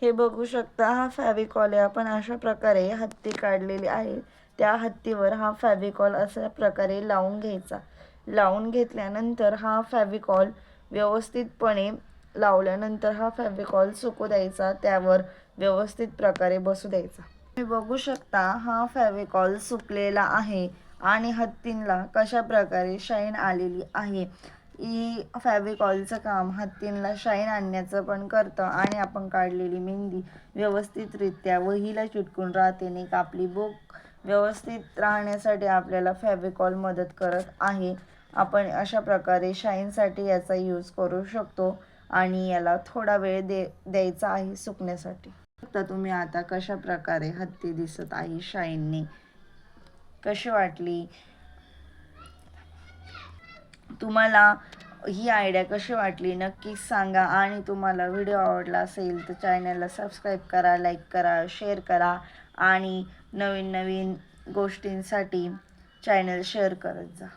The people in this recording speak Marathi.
हे बघू शकता, हा फॅविकॉल आहे. आपण अशा प्रकारे हत्ती काढलेली आहे. त्या हत्तीवर हा फॅविकॉल अशा प्रकारे लावून घ्यायचा. लावून घेतल्यानंतर हा फॅविकॉल व्यवस्थितपणे लावल्यानंतर हा फॅविकॉल सुकू द्यायचा, त्यावर व्यवस्थित प्रकारे बसू द्यायचा. तुम्ही बघू शकता, हा फॅविकॉल सुकलेला आहे आणि हत्तींना कशा प्रकारे शाईन आलेली आहे. फॅविकॉलचं काम हत्तींना शाईन आणण्याचं पण करतं आणि आपण काढलेली मेहंदी व्यवस्थितरित्या वहीला चिटकून राहते नाही का. आपली बुक व्यवस्थित राहण्यासाठी आपल्याला फॅविकॉल मदत करत आहे. आपण अशा प्रकारे शाईनसाठी याचा यूज करू शकतो आणि याला थोडा वेळ द्यायचा आहे सुकण्यासाठी. फक्त तुम्ही आता कशा प्रकारे हत्ती दिसत आहे शाईनने. कशी वाटली तुम्हाला ही आयडिया, कशी वाटली नक्कीच सांगा. आणि तुम्हाला व्हिडिओ आवडला असेल तर चॅनलला सबस्क्राईब करा, लाईक करा, शेअर करा आणि नवीन नवीन गोष्टींसाठी चॅनल शेअर करत जा.